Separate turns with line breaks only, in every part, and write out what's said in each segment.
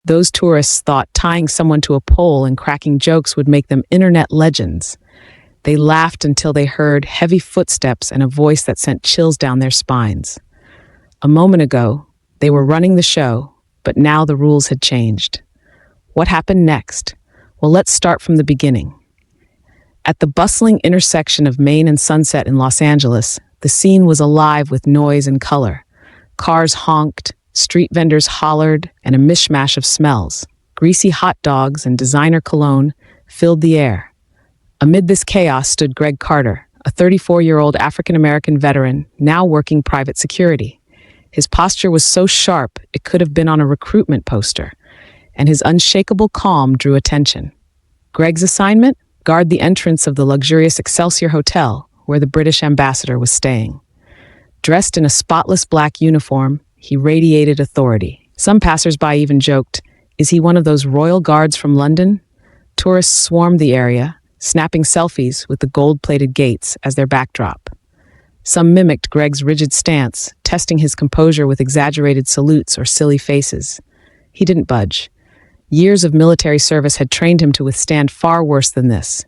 Those tourists thought tying someone to a pole and cracking jokes would make them internet legends. They laughed until they heard heavy footsteps and a voice that sent chills down their spines. A moment ago, they were running the show, but now the rules had changed. What happened next? Well, let's start from the beginning. At the bustling intersection of Main and Sunset in Los Angeles, the scene was alive with noise and color. Cars honked, street vendors hollered, and a mishmash of smells. Greasy hot dogs and designer cologne filled the air. Amid this chaos stood Greg Carter, a 34-year-old African-American veteran, now working private security. His posture was so sharp it could have been on a recruitment poster, and his unshakable calm drew attention. Greg's assignment? Guard the entrance of the luxurious Excelsior Hotel, where the British ambassador was staying. Dressed in a spotless black uniform, he radiated authority. Some passersby even joked, "Is he one of those royal guards from London?" Tourists swarmed the area, snapping selfies with the gold-plated gates as their backdrop. Some mimicked Greg's rigid stance, testing his composure with exaggerated salutes or silly faces. He didn't budge. Years of military service had trained him to withstand far worse than this.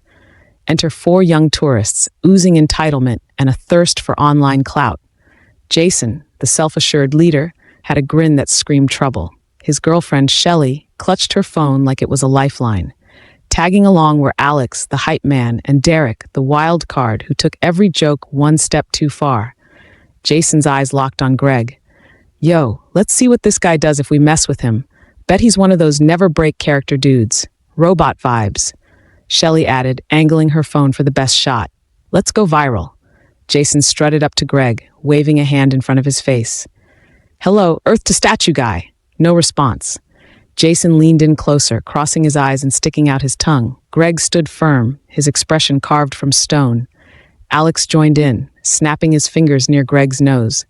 Enter 4 young tourists, oozing entitlement and a thirst for online clout. Jason, the self-assured leader, had a grin that screamed trouble. His girlfriend, Shelley, clutched her phone like it was a lifeline. Tagging along were Alex, the hype man, and Derek, the wild card who took every joke one step too far. Jason's eyes locked on Greg. "Yo, let's see what this guy does if we mess with him. Bet he's one of those never-break character dudes. Robot vibes." Shelley added, angling her phone for the best shot. "Let's go viral." Jason strutted up to Greg, waving a hand in front of his face. "Hello, Earth to Statue guy." No response. Jason leaned in closer, crossing his eyes and sticking out his tongue. Greg stood firm, his expression carved from stone. Alex joined in, snapping his fingers near Greg's nose.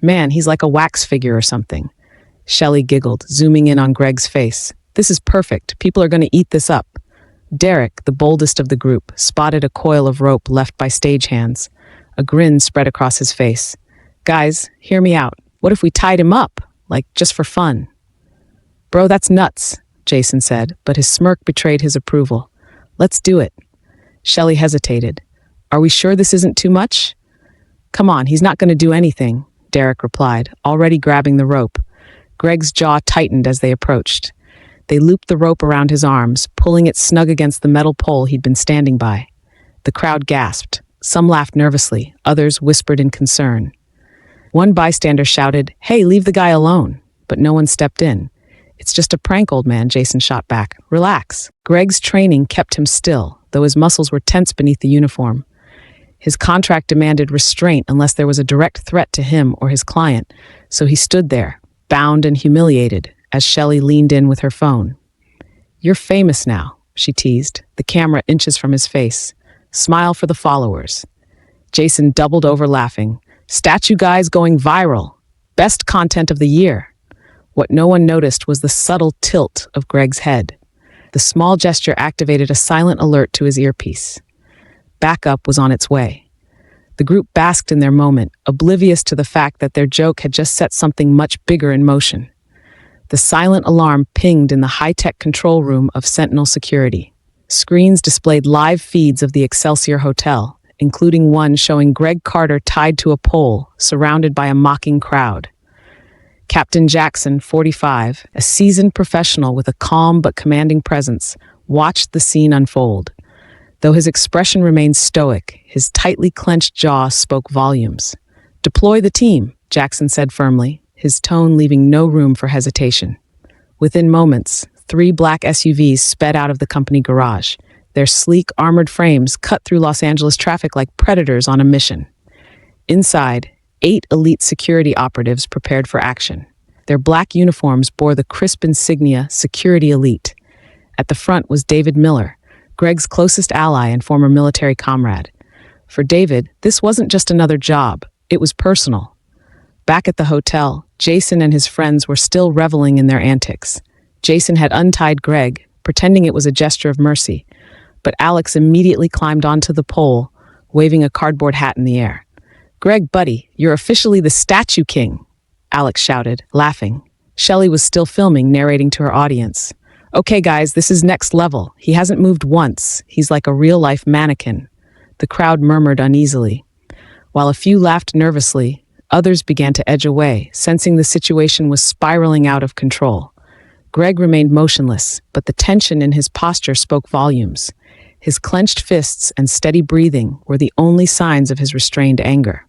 "Man, he's like a wax figure or something." Shelley giggled, zooming in on Greg's face. "This is perfect. People are going to eat this up." Derek, the boldest of the group, spotted a coil of rope left by stagehands. A grin spread across his face. "Guys, hear me out. What if we tied him up? Like, just for fun?" "Bro, that's nuts," Jason said, but his smirk betrayed his approval. "Let's do it." Shelley hesitated. "Are we sure this isn't too much?" "Come on, he's not going to do anything," Derek replied, already grabbing the rope. Greg's jaw tightened as they approached. They looped the rope around his arms, pulling it snug against the metal pole he'd been standing by. The crowd gasped. Some laughed nervously, others whispered in concern. One bystander shouted, "Hey, leave the guy alone," but no one stepped in. "It's just a prank, old man," Jason shot back. "Relax." Greg's training kept him still, though his muscles were tense beneath the uniform. His contract demanded restraint unless there was a direct threat to him or his client, so he stood there, bound and humiliated, as Shelley leaned in with her phone. "You're famous now," she teased, the camera inches from his face. "Smile for the followers." Jason doubled over laughing. "Statue guys going viral. Best content of the year." What no one noticed was the subtle tilt of Greg's head. The small gesture activated a silent alert to his earpiece. Backup was on its way. The group basked in their moment, oblivious to the fact that their joke had just set something much bigger in motion. The silent alarm pinged in the high-tech control room of Sentinel Security. Screens displayed live feeds of the Excelsior Hotel, including one showing Greg Carter tied to a pole, surrounded by a mocking crowd. Captain Jackson, 45, a seasoned professional with a calm but commanding presence, watched the scene unfold. Though his expression remained stoic, his tightly clenched jaw spoke volumes. "Deploy the team," Jackson said firmly, his tone leaving no room for hesitation. Within moments, 3 black SUVs sped out of the company garage. Their sleek, armored frames cut through Los Angeles traffic like predators on a mission. Inside, 8 elite security operatives prepared for action. Their black uniforms bore the crisp insignia Security Elite. At the front was David Miller, Greg's closest ally and former military comrade. For David, this wasn't just another job, it was personal. Back at the hotel, Jason and his friends were still reveling in their antics. Jason had untied Greg, pretending it was a gesture of mercy, but Alex immediately climbed onto the pole, waving a cardboard hat in the air. "Greg, buddy, you're officially the Statue King," Alex shouted, laughing. Shelley was still filming, narrating to her audience. Okay, guys, this is next level. He hasn't moved once. He's like a real-life mannequin. The crowd murmured uneasily. While a few laughed nervously, others began to edge away, sensing the situation was spiraling out of control. Greg remained motionless, but the tension in his posture spoke volumes. His clenched fists and steady breathing were the only signs of his restrained anger.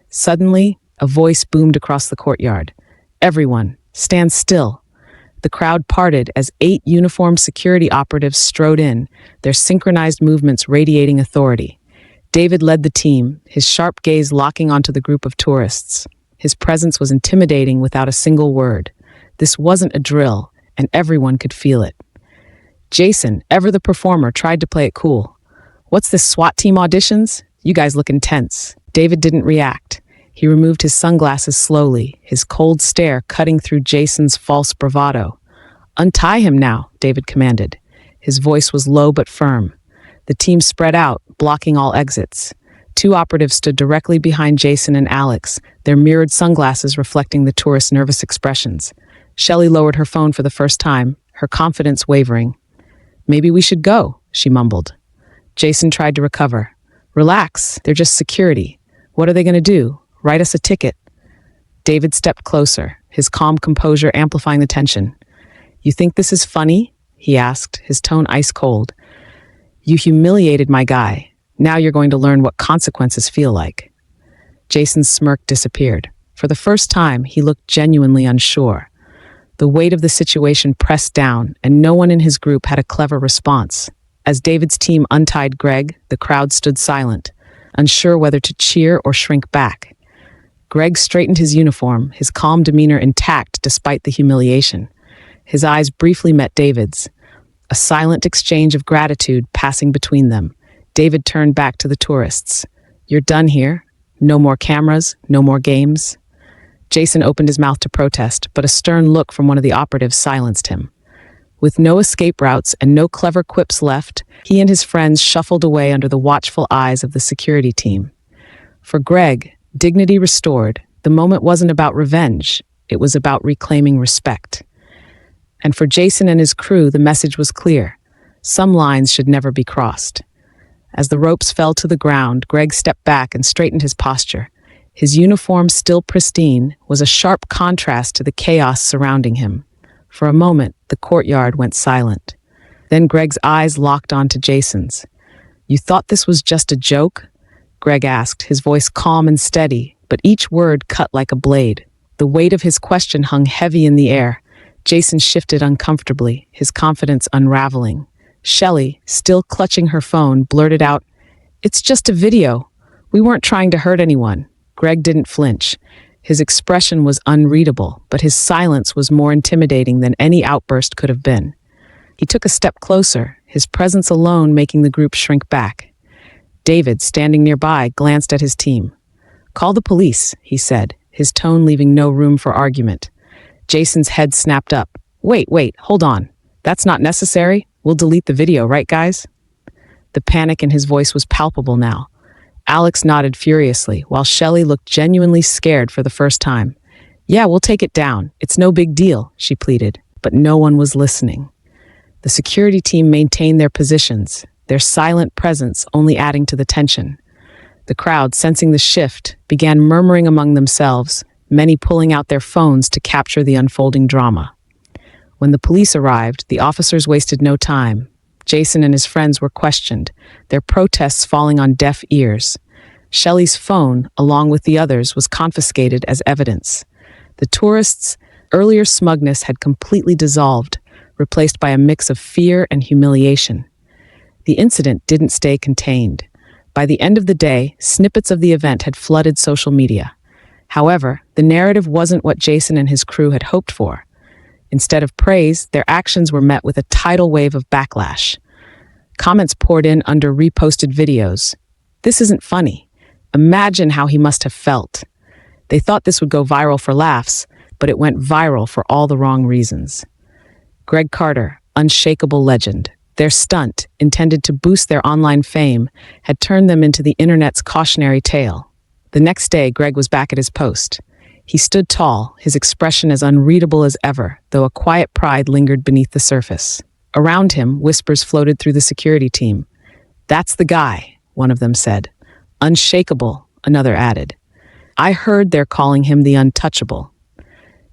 Suddenly, a voice boomed across the courtyard. Everyone, stand still. The crowd parted as 8 uniformed security operatives strode in, their synchronized movements radiating authority. David led the team, his sharp gaze locking onto the group of tourists. His presence was intimidating without a single word. This wasn't a drill, and everyone could feel it. Jason, ever the performer, tried to play it cool. What's this, SWAT team auditions? You guys look intense. David didn't react. He removed his sunglasses slowly, his cold stare cutting through Jason's false bravado. Untie him now, David commanded. His voice was low but firm. The team spread out, blocking all exits. 2 operatives stood directly behind Jason and Alex, their mirrored sunglasses reflecting the tourists' nervous expressions. Shelley lowered her phone for the first time, her confidence wavering. Maybe we should go, she mumbled. Jason tried to recover. Relax, they're just security. What are they going to do? Write us a ticket. David stepped closer, his calm composure amplifying the tension. You think this is funny? He asked, his tone ice cold. You humiliated my guy. Now you're going to learn what consequences feel like. Jason's smirk disappeared. For the first time, he looked genuinely unsure. The weight of the situation pressed down, and no one in his group had a clever response. As David's team untied Greg, the crowd stood silent, unsure whether to cheer or shrink back. Greg straightened his uniform, his calm demeanor intact despite the humiliation. His eyes briefly met David's, a silent exchange of gratitude passing between them. David turned back to the tourists. You're done here. No more cameras, no more games. Jason opened his mouth to protest, but a stern look from one of the operatives silenced him. With no escape routes and no clever quips left, he and his friends shuffled away under the watchful eyes of the security team. For Greg, dignity restored, the moment wasn't about revenge, it was about reclaiming respect. And for Jason and his crew, the message was clear. Some lines should never be crossed. As the ropes fell to the ground, Greg stepped back and straightened his posture. His uniform, still pristine, was a sharp contrast to the chaos surrounding him. For a moment, the courtyard went silent. Then Greg's eyes locked onto Jason's. You thought this was just a joke? Greg asked, his voice calm and steady, but each word cut like a blade. The weight of his question hung heavy in the air. Jason shifted uncomfortably, his confidence unraveling. Shelley, still clutching her phone, blurted out, It's just a video. We weren't trying to hurt anyone. Greg didn't flinch. His expression was unreadable, but his silence was more intimidating than any outburst could have been. He took a step closer, his presence alone making the group shrink back. David, standing nearby, glanced at his team. Call the police, he said, his tone leaving no room for argument. Jason's head snapped up. Wait, hold on. That's not necessary. We'll delete the video, right, guys? The panic in his voice was palpable now. Alex nodded furiously, while Shelley looked genuinely scared for the first time. Yeah, we'll take it down. It's no big deal, she pleaded, but no one was listening. The security team maintained their positions, their silent presence only adding to the tension. The crowd, sensing the shift, began murmuring among themselves, many pulling out their phones to capture the unfolding drama. When the police arrived, the officers wasted no time. Jason and his friends were questioned, their protests falling on deaf ears. Shelley's phone, along with the others, was confiscated as evidence. The tourists' earlier smugness had completely dissolved, replaced by a mix of fear and humiliation. The incident didn't stay contained. By the end of the day, snippets of the event had flooded social media. However, the narrative wasn't what Jason and his crew had hoped for. Instead of praise, their actions were met with a tidal wave of backlash. Comments poured in under reposted videos. This isn't funny. Imagine how he must have felt. They thought this would go viral for laughs, but it went viral for all the wrong reasons. Greg Carter, unshakable legend. Their stunt, intended to boost their online fame, had turned them into the internet's cautionary tale. The next day, Greg was back at his post. He stood tall, his expression as unreadable as ever, though a quiet pride lingered beneath the surface. Around him, whispers floated through the security team. "That's the guy," one of them said. "Unshakable," another added. "I heard they're calling him the Untouchable."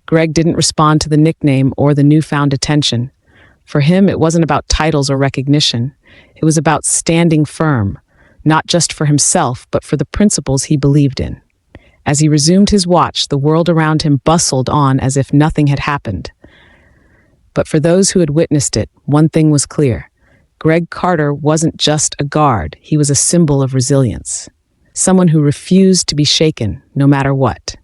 Greg didn't respond to the nickname or the newfound attention. For him, it wasn't about titles or recognition. It was about standing firm, not just for himself, but for the principles he believed in. As he resumed his watch, the world around him bustled on as if nothing had happened. But for those who had witnessed it, one thing was clear. Greg Carter wasn't just a guard, he was a symbol of resilience. Someone who refused to be shaken, no matter what.